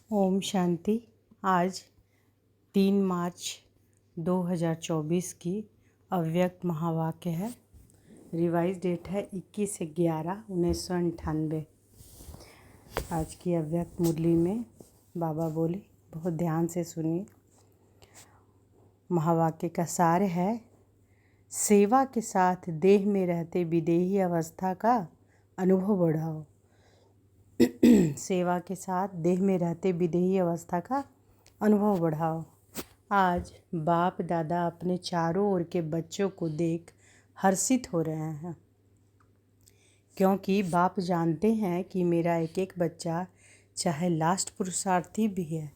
ओम शांति। आज 3 मार्च 2024 की अव्यक्त महावाक्य है। रिवाइज डेट है 21/11/1998। आज की अव्यक्त मुरली में बाबा बोले, बहुत ध्यान से सुनिए। महावाक्य का सार है, सेवा के साथ देह में रहते विदेही अवस्था का अनुभव बढ़ाओ। सेवा के साथ देह में रहते विदेही अवस्था का अनुभव बढ़ाओ। आज बाप दादा अपने चारों ओर के बच्चों को देख हर्षित हो रहे हैं, क्योंकि बाप जानते हैं कि मेरा एक एक बच्चा चाहे लास्ट पुरुषार्थी भी है,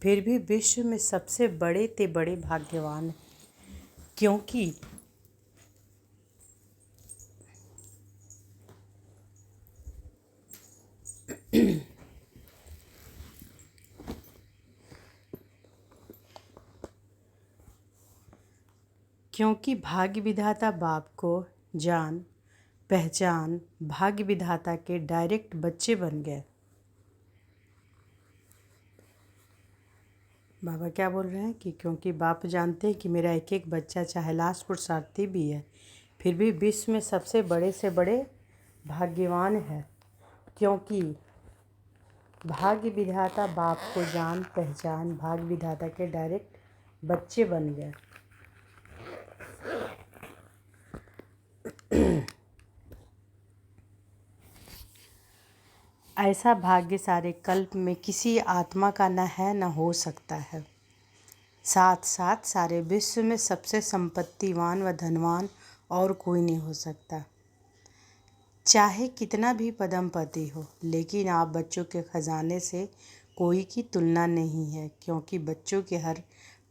फिर भी विश्व में सबसे बड़े ते बड़े भाग्यवान है। क्योंकि भाग्य विधाता बाप को जान पहचान भाग्य विधाता के डायरेक्ट बच्चे बन गए। बाबा क्या बोल रहे हैं कि क्योंकि बाप जानते हैं कि मेरा एक एक बच्चा चाहे लास्ट पुरुषार्थी भी है, फिर भी विश्व में सबसे बड़े से बड़े भाग्यवान है। क्योंकि भाग्य विधाता बाप को जान पहचान भाग्य विधाता के डायरेक्ट बच्चे बन गए। ऐसा भाग्य सारे कल्प में किसी आत्मा का न है न हो सकता है। साथ साथ सारे विश्व में सबसे संपत्तिवान व धनवान और कोई नहीं हो सकता, चाहे कितना भी पदमपति हो। लेकिन आप बच्चों के खजाने से कोई की तुलना नहीं है, क्योंकि बच्चों के हर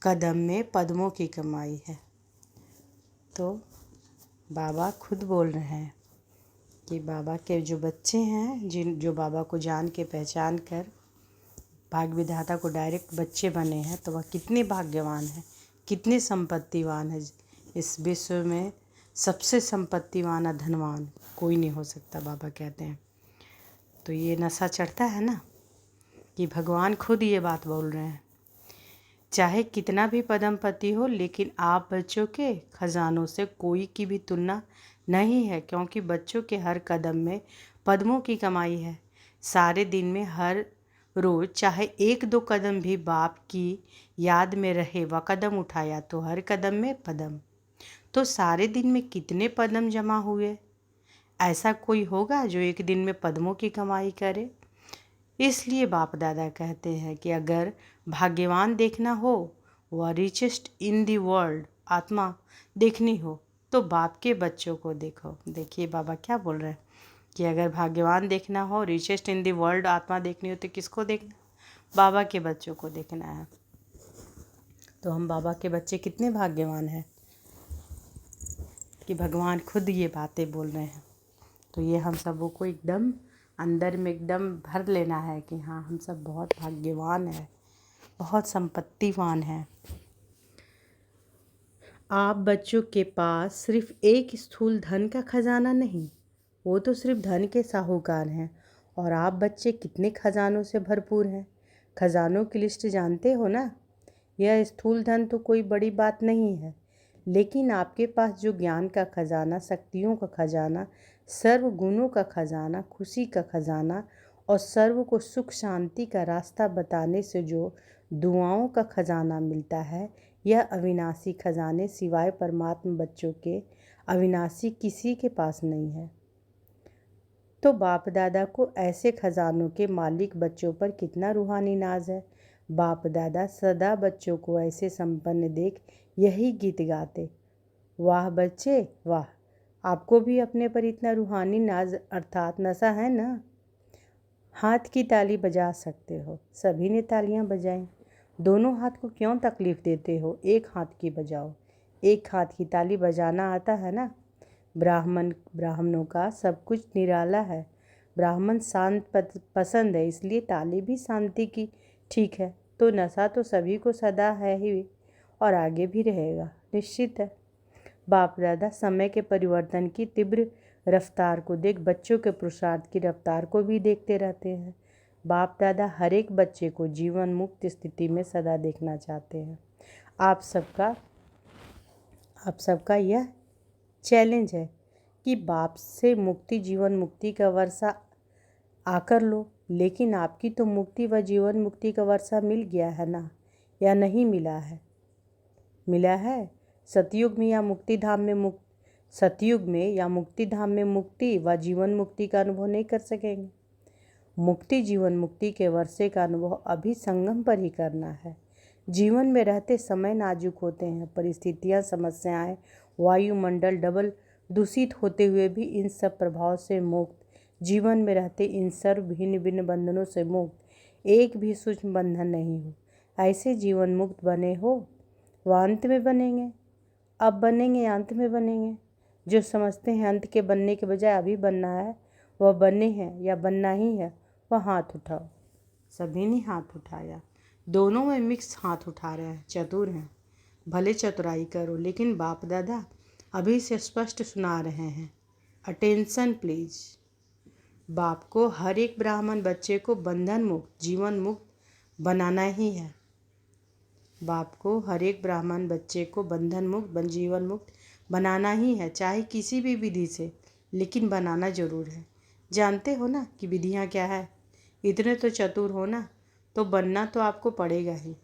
कदम में पद्मों की कमाई है। तो बाबा खुद बोल रहे हैं कि बाबा के जो बच्चे हैं, जो बाबा को जान के पहचान कर भाग्य विधाता को डायरेक्ट बच्चे बने हैं, तो वह कितने भाग्यवान हैं, कितने संपत्तिवान हैं। इस विश्व में सबसे संपत्तिवान और धनवान कोई नहीं हो सकता, बाबा कहते हैं। तो ये नशा चढ़ता है ना कि भगवान खुद ये बात बोल रहे हैं, चाहे कितना भी पदमपति हो, लेकिन आप बच्चों के खजानों से कोई की भी तुलना नहीं है, क्योंकि बच्चों के हर कदम में पद्मों की कमाई है। सारे दिन में हर रोज़ चाहे 1-2 कदम भी बाप की याद में रहे व कदम उठाया तो हर कदम में पद्म। तो सारे दिन में कितने पद्म जमा हुए? ऐसा कोई होगा जो एक दिन में पद्मों की कमाई करे? इसलिए बाप दादा कहते हैं कि अगर भाग्यवान देखना हो व रिचेस्ट इन दी वर्ल्ड आत्मा देखनी हो तो बाप के बच्चों को देखो। देखिए बाबा क्या बोल रहे हैं कि अगर भाग्यवान देखना हो, रिचेस्ट इन दी वर्ल्ड आत्मा देखनी हो तो किसको देखना? बाबा के बच्चोों को देखना है। तो हम बाबा के बच्चे कितने भाग्यवान हैं कि भगवान खुद ये बातें बोल रहे हैं। तो ये हम सबों को एकदम अंदर में एकदम भर लेना है कि हाँ, हम सब बहुत भाग्यवान हैं, बहुत संपत्तिवान हैं। आप बच्चों के पास सिर्फ एक स्थूल धन का खजाना नहीं, वो तो सिर्फ धन के साहूकार हैं। और आप बच्चे कितने खजानों से भरपूर हैं। खजानों की लिस्ट जानते हो ना। यह स्थूल धन तो कोई बड़ी बात नहीं है, लेकिन आपके पास जो ज्ञान का खजाना, शक्तियों का खजाना, सर्व गुणों का खजाना, खुशी का खजाना और सर्व को सुख शांति का रास्ता बताने से जो दुआओं का खजाना मिलता है, यह अविनाशी खजाने सिवाय परमात्मा बच्चों के अविनाशी किसी के पास नहीं है। तो बाप दादा को ऐसे खजानों के मालिक बच्चों पर कितना रूहानी नाज है। बाप दादा सदा बच्चों को ऐसे संपन्न देख यही गीत गाते, वाह बच्चे वाह, आपको भी अपने पर इतना रूहानी नाज अर्थात नशा है ना। हाथ की ताली बजा सकते हो। सभी ने तालियां बजाई। दोनों हाथ को क्यों तकलीफ़ देते हो? एक हाथ की बजाओ। एक हाथ की ताली बजाना आता है ना। ब्राह्मणों का सब कुछ निराला है। ब्राह्मण शांत पसंद है, इसलिए ताली भी शांति की ठीक है। तो नशा तो सभी को सदा है ही और आगे भी रहेगा, निश्चित है। बाप दादा समय के परिवर्तन की तीव्र रफ्तार को देख बच्चों के पुरुषार्थ की रफ्तार को भी देखते रहते हैं। बाप दादा हर एक बच्चे को जीवन मुक्त स्थिति में सदा देखना चाहते हैं। आप सबका यह चैलेंज है कि बाप से मुक्ति जीवन मुक्ति का वर्षा आकर लो। लेकिन आपकी तो मुक्ति व जीवन मुक्ति का वर्षा मिल गया है ना, या नहीं मिला है? मिला है। सतयुग में या मुक्तिधाम में मुक्ति व जीवन मुक्ति का अनुभव नहीं कर सकेंगे। मुक्ति जीवन मुक्ति के वर्षे का अनुभव अभी संगम पर ही करना है। जीवन में रहते समय नाजुक होते हैं, परिस्थितियां, समस्याएं, वायुमंडल डबल दूषित होते हुए भी इन सब प्रभाव से मुक्त, जीवन में रहते इन सर्व भिन्न भिन्न बंधनों से मुक्त, एक भी सूक्ष्म बंधन नहीं हो। ऐसे जीवन मुक्त बने हो वह अंत में बनेंगे। अब बनेंगे या अंत में बनेंगे? जो समझते हैं अंत के बनने के बजाय अभी बनना है, वह बने हैं या बनना ही है, वह हाथ उठाओ। सभी ने हाथ उठाया। दोनों में मिक्स हाथ उठा रहे हैं, चतुर हैं। भले चतुराई करो, लेकिन बाप दादा अभी से स्पष्ट सुना रहे हैं। Attention please. बाप को हर एक ब्राह्मण बच्चे को बंधन मुक्त जीवन मुक्त बनाना ही है। बाप को हर एक ब्राह्मण बच्चे को बंधन मुक्त जीवन मुक्त बनाना ही है, चाहे किसी भी विधि से, लेकिन बनाना जरूर है। जानते हो ना कि विधियाँ क्या है? इतने तो चतुर हो ना, तो बनना तो आपको पड़ेगा ही।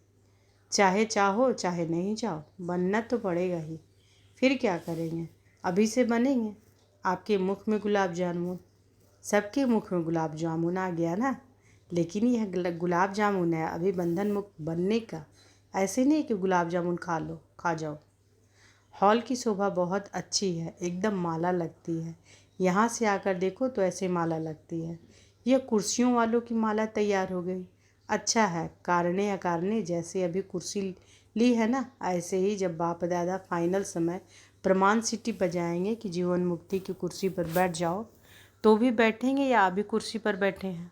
चाहे चाहो चाहे नहीं चाहो, बनना तो पड़ेगा ही। फिर क्या करेंगे? अभी से बनेंगे। आपके मुख में गुलाब जामुन, सबके मुख में गुलाब जामुन आ गया ना, लेकिन यह गुलाब जामुन है अभी बंधन मुक्त बनने का। ऐसे नहीं कि गुलाब जामुन खा जाओ। हॉल की शोभा बहुत अच्छी है, एकदम माला लगती है। यहाँ से आकर देखो तो ऐसे माला लगती है। यह कुर्सियों वालों की माला तैयार हो गई। अच्छा है, कारणे अकारणे जैसे अभी कुर्सी ली है ना, ऐसे ही जब बाप दादा फाइनल समय प्रमाण सिटी बजाएंगे कि जीवन मुक्ति की कुर्सी पर बैठ जाओ, तो भी बैठेंगे या अभी कुर्सी पर बैठे हैं?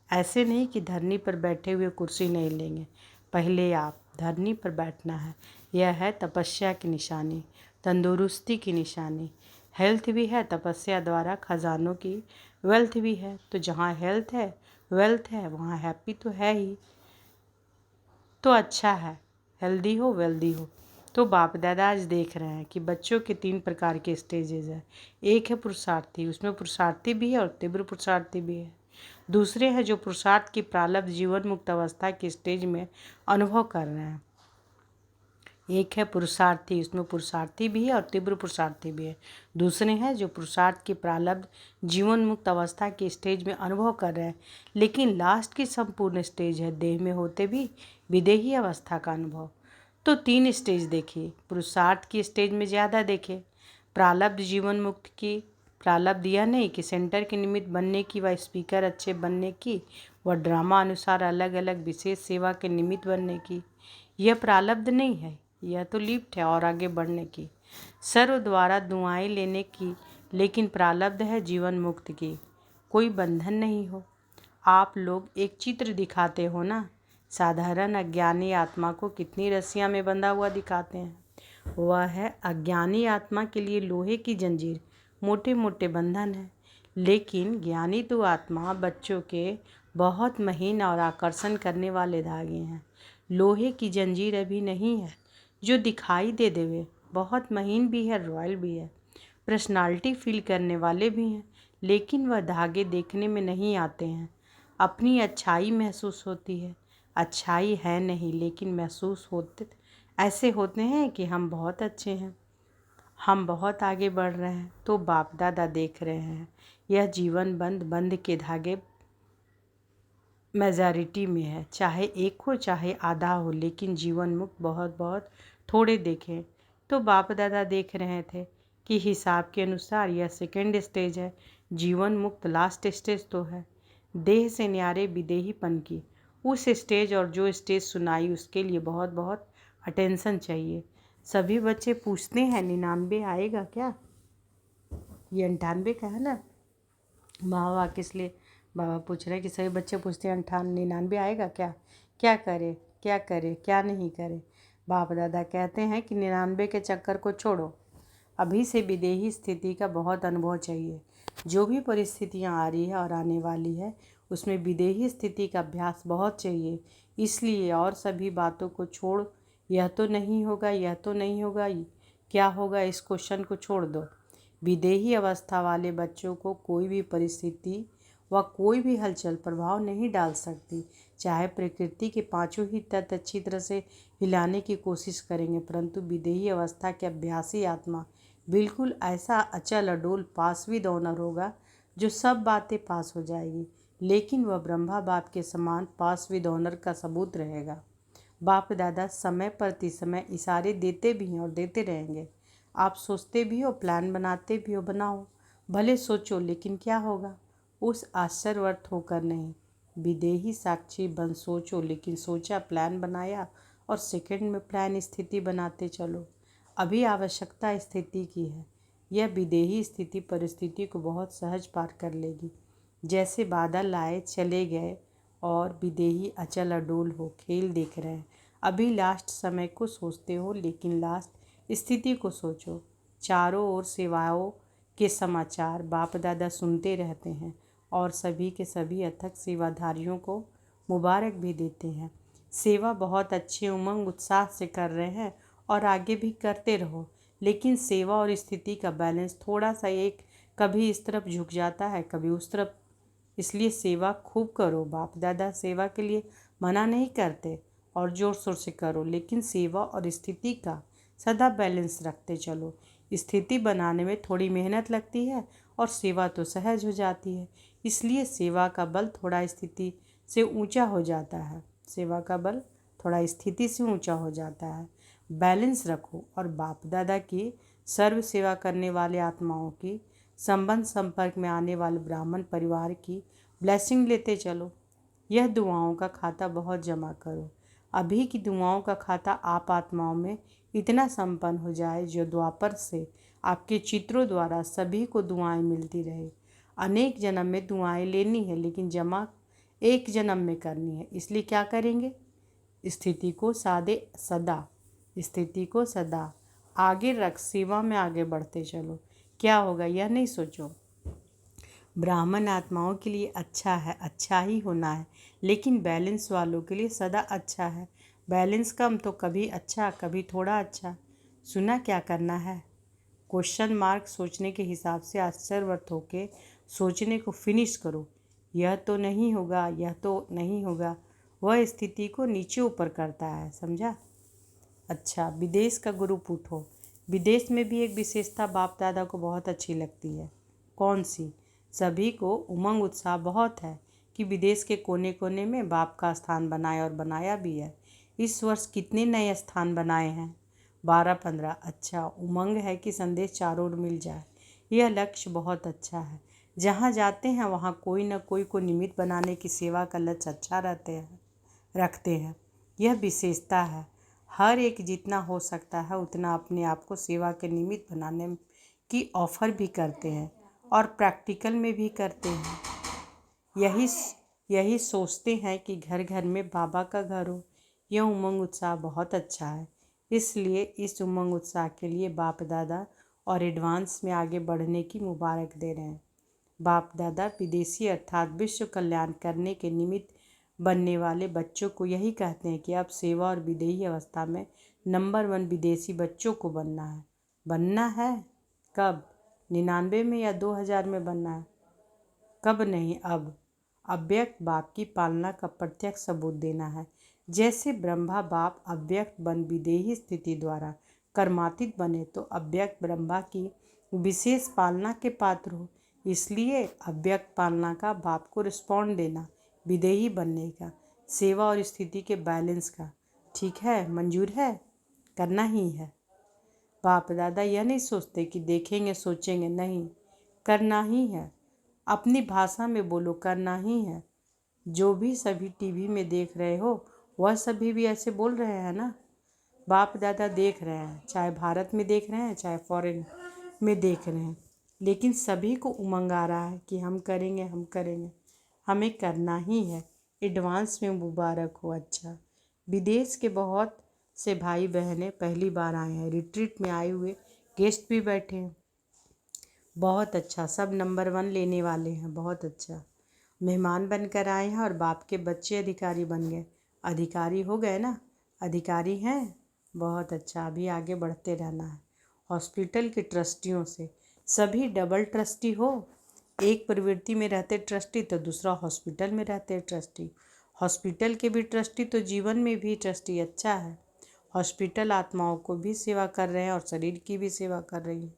ऐसे नहीं कि धरनी पर बैठे हुए कुर्सी नहीं लेंगे। पहले आप धरनी पर बैठना है। यह है तपस्या की निशानी, तंदुरुस्ती की निशानी। हेल्थ भी है तपस्या द्वारा खजानों की, वेल्थ भी है। तो जहाँ हेल्थ है वेल्थ है, वहाँ हैप्पी तो है ही। तो अच्छा है, हेल्दी हो वेल्दी हो। तो बाप दादा आज देख रहे हैं कि बच्चों के 3 प्रकार के स्टेजेस हैं। एक है पुरुषार्थी, उसमें पुरुषार्थी भी है और तीव्र पुरुषार्थी भी है। दूसरे हैं जो पुरुषार्थ की प्रारब्ध जीवन मुक्त अवस्था के स्टेज में अनुभव कर रहे हैं। एक है पुरुषार्थी, उसमें पुरुषार्थी भी है और तीव्र पुरुषार्थी भी है। दूसरे हैं जो पुरुषार्थ की प्रारब्ध जीवन मुक्त अवस्था के स्टेज में अनुभव कर रहे हैं, लेकिन लास्ट की संपूर्ण स्टेज है देह में होते भी विदेही अवस्था का अनुभव। तो 3 स्टेज देखिए। पुरुषार्थ की स्टेज में ज़्यादा देखें। प्रारब्ध जीवन मुक्त की प्रारब्ध यह नहीं कि सेंटर के निमित्त बनने की व स्पीकर अच्छे बनने की व ड्रामा अनुसार अलग अलग विशेष सेवा के निमित्त बनने की, यह प्रारब्ध नहीं है। यह तो लिफ्ट है और आगे बढ़ने की, सर्व द्वारा दुआएं लेने की, लेकिन प्रारब्ध है जीवन मुक्त की। कोई बंधन नहीं हो। आप लोग एक चित्र दिखाते हो ना, साधारण अज्ञानी आत्मा को कितनी रस्सियां में बंधा हुआ दिखाते हैं। वह है अज्ञानी आत्मा के लिए लोहे की जंजीर, मोटे मोटे बंधन है। लेकिन ज्ञानी तो आत्मा बच्चों के बहुत महीन और आकर्षण करने वाले धागे हैं। लोहे की जंजीर अभी नहीं है जो दिखाई दे देवे, बहुत महीन भी है, रॉयल भी है, पर्सनालिटी फील करने वाले भी हैं, लेकिन वह धागे देखने में नहीं आते हैं। अपनी अच्छाई महसूस होती है। अच्छाई है नहीं, लेकिन महसूस होते ऐसे होते हैं कि हम बहुत अच्छे हैं, हम बहुत आगे बढ़ रहे हैं। तो बाप दादा देख रहे हैं यह जीवन बंध के धागे मेजॉरिटी में है, चाहे एक हो चाहे आधा हो, लेकिन जीवन मुक्त बहुत बहुत थोड़े देखें। तो बाप दादा देख रहे थे कि हिसाब के अनुसार यह सेकेंड स्टेज है, जीवन मुक्त लास्ट स्टेज तो है। देह से न्यारे विदेहीपन की उस स्टेज और जो स्टेज सुनाई उसके लिए बहुत बहुत अटेंशन चाहिए। सभी बच्चे पूछते हैं 99 आएगा क्या? ये 98 का है ना। बाबा किस लिए बाबा पूछ रहे हैं कि सभी बच्चे पूछते हैं 99 आएगा क्या? क्या करे क्या करे क्या नहीं करे? बाप दादा कहते हैं कि 99 के चक्कर को छोड़ो, अभी से विदेही स्थिति का बहुत अनुभव चाहिए। जो भी परिस्थितियाँ आ रही है और आने वाली है उसमें विदेही स्थिति का अभ्यास बहुत चाहिए। इसलिए और सभी बातों को छोड़, यह तो नहीं होगा, यह तो नहीं होगा, क्या होगा, इस क्वेश्चन को छोड़ दो। विदेही अवस्था वाले बच्चों को कोई भी परिस्थिति व कोई भी हलचल प्रभाव नहीं डाल सकती। चाहे प्रकृति के पांचों ही तत्व अच्छी तरह से हिलाने की कोशिश करेंगे, परंतु विदेही अवस्था के अभ्यासी आत्मा बिल्कुल ऐसा अचल अडोल पासविद ऑनर होगा जो सब बातें पास हो जाएगी, लेकिन वह ब्रह्मा बाप के समान पासविद ऑनर का सबूत रहेगा। बाप दादा समय प्रति समय इशारे देते भी हैं और देते रहेंगे। आप सोचते भी हो, प्लान बनाते भी हो, बनाओ, भले सोचो, लेकिन क्या होगा, उस आश्चर्यवर्त होकर नहीं। विदेही साक्षी बन सोचो, लेकिन सोचा, प्लान बनाया और सेकंड में प्लान स्थिति बनाते चलो। अभी आवश्यकता स्थिति की है। यह विदेही स्थिति परिस्थिति को बहुत सहज पार कर लेगी। जैसे बादल आए चले गए और विदेही अचल अडोल हो, खेल देख रहे हैं। अभी लास्ट समय को सोचते हो, लेकिन लास्ट स्थिति को सोचो। चारों ओर सेवाओं के समाचार बाप दादा सुनते रहते हैं और सभी के सभी अथक सेवाधारियों को मुबारक भी देते हैं। सेवा बहुत अच्छे उमंग उत्साह से कर रहे हैं और आगे भी करते रहो, लेकिन सेवा और स्थिति का बैलेंस थोड़ा सा एक कभी इस तरफ झुक जाता है, कभी उस तरफ। इसलिए सेवा खूब करो। बाप दादा सेवा के लिए मना नहीं करते और ज़ोर शोर से करो, लेकिन सेवा और स्थिति का सदा बैलेंस रखते चलो। स्थिति बनाने में थोड़ी मेहनत लगती है और सेवा तो सहज हो जाती है। इसलिए सेवा का बल थोड़ा स्थिति से ऊंचा हो जाता है। सेवा का बल थोड़ा स्थिति से ऊंचा हो जाता है। बैलेंस रखो और बाप दादा की सर्व सेवा करने वाले आत्माओं की संबंध संपर्क में आने वाले ब्राह्मण परिवार की ब्लेसिंग लेते चलो। यह दुआओं का खाता बहुत जमा करो। अभी की दुआओं का खाता आप आत्माओं में इतना संपन्न हो जाए जो द्वापर से आपके चित्रों द्वारा सभी को दुआएं मिलती रहे। अनेक जन्म में दुआएं लेनी है, लेकिन जमा एक जन्म में करनी है। इसलिए क्या करेंगे, स्थिति को स्थिति को सदा आगे रख, सेवा में आगे बढ़ते चलो। क्या होगा यह नहीं सोचो। ब्राह्मण आत्माओं के लिए अच्छा है, अच्छा ही होना है, लेकिन बैलेंस वालों के लिए सदा अच्छा है। बैलेंस कम तो कभी अच्छा, कभी थोड़ा अच्छा। सुना क्या करना है, क्वेश्चन मार्क सोचने के हिसाब से आश्चर्यवर्त होके सोचने को फिनिश करो। यह तो नहीं होगा, यह तो नहीं होगा, वह स्थिति को नीचे ऊपर करता है, समझा। अच्छा, विदेश का गुरु पूछो। विदेश में भी एक विशेषता बाप दादा को बहुत अच्छी लगती है। कौन सी? सभी को उमंग उत्साह बहुत है कि विदेश के कोने कोने में बाप का स्थान बनाया और बनाया भी है। इस वर्ष कितने नए स्थान बनाए हैं? 12-15। अच्छा, उमंग है कि संदेश चारों ओर मिल जाए। यह लक्ष्य बहुत अच्छा है। जहाँ जाते हैं वहाँ कोई न कोई को निमित्त बनाने की सेवा का लक्ष्य अच्छा रखते हैं। यह विशेषता है। हर एक जितना हो सकता है उतना अपने आप को सेवा के निमित्त बनाने की ऑफर भी करते हैं और प्रैक्टिकल में भी करते हैं। यही सोचते हैं कि घर घर में बाबा का घर हो। यह उमंग उत्साह बहुत अच्छा है। इसलिए इस उमंग उत्साह के लिए बाप दादा और एडवांस में आगे बढ़ने की मुबारक दे रहे हैं। बाप दादा विदेशी अर्थात विश्व कल्याण करने के निमित्त बनने वाले बच्चों को यही कहते हैं कि अब सेवा और विदेही अवस्था में नंबर 1 विदेशी बच्चों को बनना है। बनना है कब? 99 में या 2000 में बनना है? कब नहीं, अब। अव्यक्त बाप की पालना का प्रत्यक्ष सबूत देना है। जैसे ब्रह्मा बाप अव्यक्त बन विदेही स्थिति द्वारा कर्मातीत बने, तो अव्यक्त ब्रह्मा की विशेष पालना के पात्र हो। इसलिए अव्यक्त पालना का बाप को रिस्पॉन्ड देना, विदेही बनने का, सेवा और स्थिति के बैलेंस का। ठीक है, मंजूर है, करना ही है। बाप दादा यह नहीं सोचते कि देखेंगे सोचेंगे, नहीं, करना ही है। अपनी भाषा में बोलो, करना ही है। जो भी सभी टीवी में देख रहे हो वह सभी भी ऐसे बोल रहे हैं ना। बाप दादा देख रहे हैं, चाहे भारत में देख रहे हैं चाहे फॉरेन में देख रहे हैं, लेकिन सभी को उमंग आ रहा है कि हम करेंगे, हम करेंगे, हमें करना ही है। एडवांस में मुबारक हो। अच्छा, विदेश के बहुत से भाई बहनें पहली बार आए हैं। रिट्रीट में आए हुए गेस्ट भी बैठे हैं। बहुत अच्छा, सब नंबर 1 लेने वाले हैं। बहुत अच्छा। मेहमान बनकर आए हैं और बाप के बच्चे अधिकारी बन गए। अधिकारी हो गए ना, अधिकारी हैं, बहुत अच्छा। अभी आगे बढ़ते रहना है। हॉस्पिटल के ट्रस्टियों से सभी डबल ट्रस्टी हो। एक प्रवृत्ति में रहते ट्रस्टी तो दूसरा हॉस्पिटल में रहते ट्रस्टी। हॉस्पिटल के भी ट्रस्टी तो जीवन में भी ट्रस्टी। अच्छा है, हॉस्पिटल आत्माओं को भी सेवा कर रहे हैं और शरीर की भी सेवा कर रही है,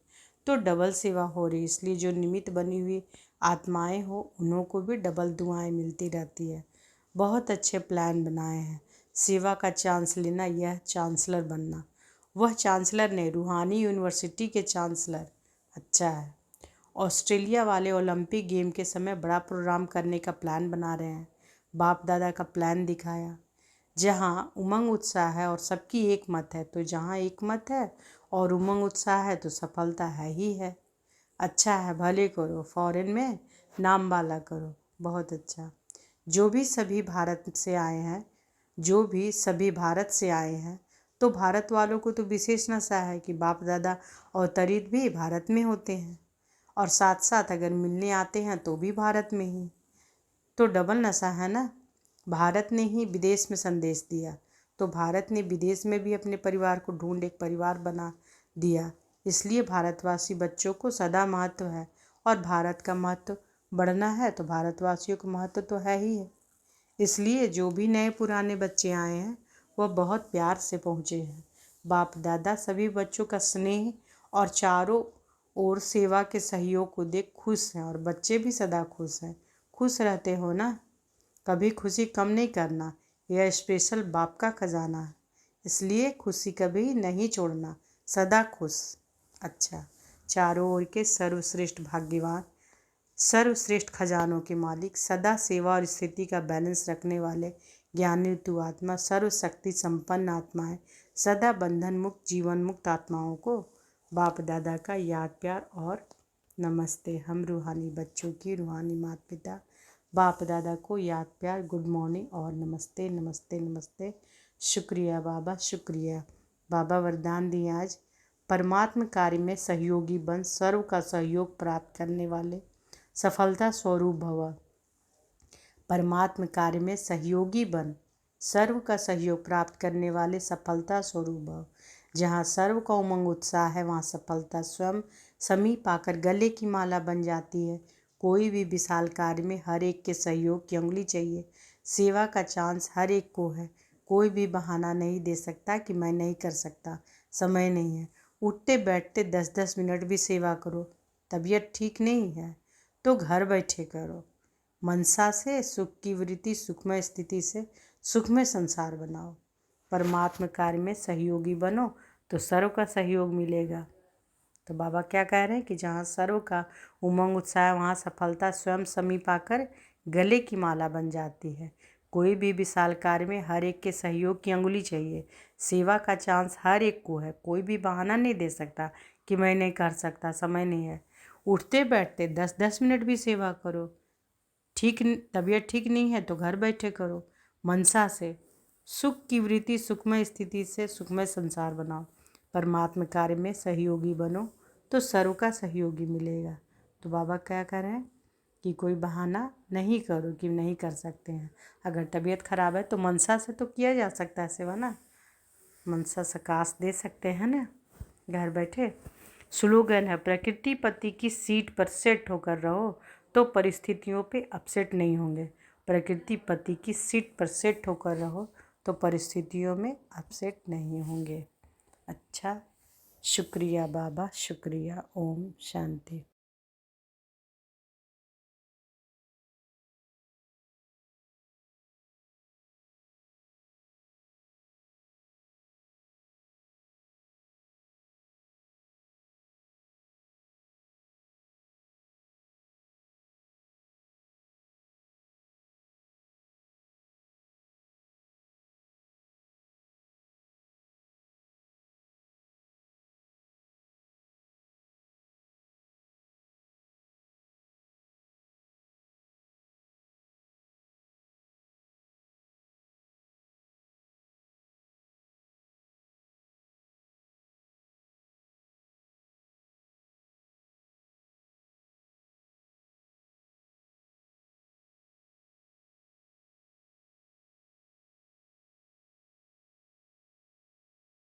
तो डबल सेवा हो रही। इसलिए जो निमित्त बनी हुई आत्माएं हो उन्हों को भी डबल दुआएं मिलती रहती है। बहुत अच्छे प्लान बनाए हैं। सेवा का चांस लेना, यह चांसलर बनना। वह चांसलर ने रूहानी यूनिवर्सिटी के चांसलर। अच्छा है। ऑस्ट्रेलिया वाले ओलंपिक गेम के समय बड़ा प्रोग्राम करने का प्लान बना रहे हैं। बाप दादा का प्लान दिखाया। जहाँ उमंग उत्साह है और सबकी एक मत है, तो जहाँ एक मत है और उमंग उत्साह है तो सफलता है ही है। अच्छा है, भले करो, फॉरेन में नाम वाला करो। बहुत अच्छा। जो भी सभी भारत से आए हैं, जो भी सभी भारत से आए हैं, तो भारत वालों को तो विशेष नशा है कि बाप दादा अवतरित भी भारत में होते हैं और साथ साथ अगर मिलने आते हैं तो भी भारत में ही, तो डबल नशा है ना। भारत ने ही विदेश में संदेश दिया, तो भारत ने विदेश में भी अपने परिवार को ढूंढ एक परिवार बना दिया। इसलिए भारतवासी बच्चों को सदा महत्व है और भारत का महत्व बढ़ना है तो भारतवासियों का महत्व तो है ही है। इसलिए जो भी नए पुराने बच्चे आए हैं वह बहुत प्यार से पहुँचे हैं। बाप दादा सभी बच्चों का स्नेह और चारों ओर सेवा के सहयोग को देख खुश हैं और बच्चे भी सदा खुश हैं। खुश रहते हो ना, कभी खुशी कम नहीं करना। यह स्पेशल बाप का खजाना है, इसलिए खुशी कभी नहीं छोड़ना, सदा खुश। अच्छा। चारों ओर के सर्वश्रेष्ठ भाग्यवान, सर्वश्रेष्ठ खजानों के मालिक, सदा सेवा और स्थिति का बैलेंस रखने वाले ज्ञानी तु आत्मा, सर्वशक्ति संपन्न आत्माएं, सदा बंधन मुक्त जीवन मुक्त आत्माओं को बाप दादा का याद प्यार और नमस्ते। हम रूहानी बच्चों की रूहानी माता पिता बाप दादा को याद प्यार, गुड मॉर्निंग और नमस्ते नमस्ते नमस्ते। शुक्रिया बाबा, शुक्रिया। बाबा वरदान दिए आज, परमात्म कार्य में सहयोगी बन सर्व का सहयोग प्राप्त करने वाले सफलता स्वरूप भव। परमात्म कार्य में सहयोगी बन सर्व का सहयोग प्राप्त करने वाले सफलता स्वरूप भव। जहाँ सर्व का उमंग उत्साह है वहाँ सफलता स्वयं समीप आकर गले की माला बन जाती है। कोई भी विशाल कार्य में हर एक के सहयोग की उंगली चाहिए। सेवा का चांस हर एक को है। कोई भी बहाना नहीं दे सकता कि मैं नहीं कर सकता, समय नहीं है। उठते बैठते 10-10 मिनट भी सेवा करो। तबीयत ठीक नहीं है तो घर बैठे करो। मनसा से सुख की वृत्ति, सुखमय स्थिति से सुखमय संसार बनाओ। परमात्म कार्य में सहयोगी बनो तो सर्व का सहयोग मिलेगा। तो बाबा क्या कह रहे हैं कि जहाँ सर्व का उमंग उत्साह वहाँ सफलता स्वयं समीप आकर गले की माला बन जाती है। कोई भी विशाल कार्य में हर एक के सहयोग की अंगुली चाहिए। सेवा का चांस हर एक को है। कोई भी बहाना नहीं दे सकता कि मैं नहीं कर सकता, समय नहीं है। उठते बैठते 10-10 मिनट भी सेवा करो। तबीयत ठीक नहीं है तो घर बैठे करो। मनसा से सुख की वृत्ति, सुखमय स्थिति से सुखमय संसार बनाओ। परमात्म कार्य में सहयोगी बनो तो सर्व का सहयोगी मिलेगा। तो बाबा क्या कह रहे हैं कि कोई बहाना नहीं करो कि नहीं कर सकते हैं। अगर तबीयत खराब है तो मनसा से तो किया जा सकता है सेवा ना, मनसा सकाश दे सकते हैं ना घर बैठे। स्लोगन है, प्रकृति पति की सीट पर सेट होकर रहो तो परिस्थितियों पे अपसेट नहीं होंगे। प्रकृति पति की सीट पर सेट होकर रहो तो परिस्थितियों में अपसेट नहीं होंगे। अच्छा, शुक्रिया बाबा, शुक्रिया। ओम शांति।